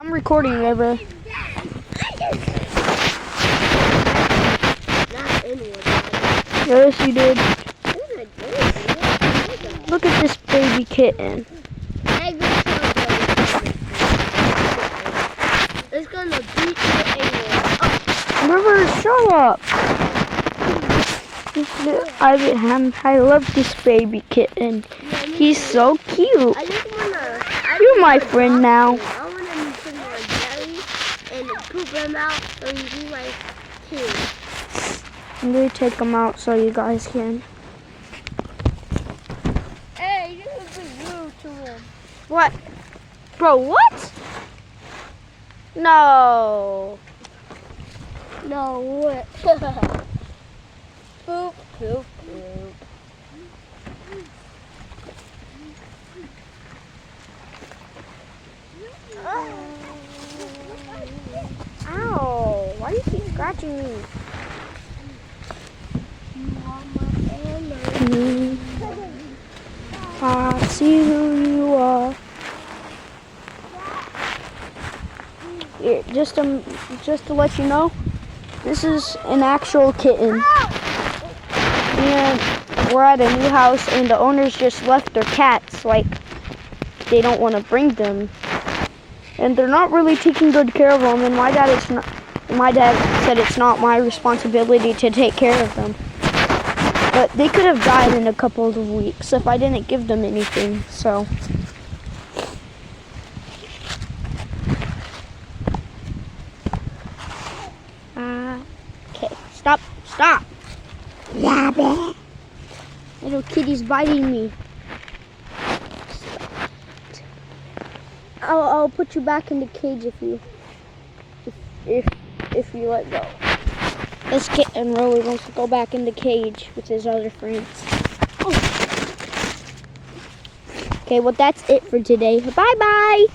I'm recording, Ever. Not anyone. Yes, you did. What Look at this baby kitten. It's gonna beat the alien. Oh. River, shut up. I love this baby kitten. He's so cute. You're my friend now. I want him to put him on jelly and poop him out so he can be like cute. I'm going to take him out so you guys can. Hey, you can be rude to him. What? Bro, what? No. No, what? Poop, poop, poop. Ow. Why do you keep scratching me? I see who you are. Here, just to let you know, this is an actual kitten. And we're at a new house, and the owners just left their cats, like they don't want to bring them, and they're not really taking good care of them. And my dad said it's not my responsibility to take care of them. But they could have died in a couple of weeks if I didn't give them anything, so. Okay, stop. Yeah, little kitty's biting me. I'll put you back in the cage if you let go. This kitten really wants to go back in the cage with his other friends. Oh. Okay, well that's it for today. Bye-bye.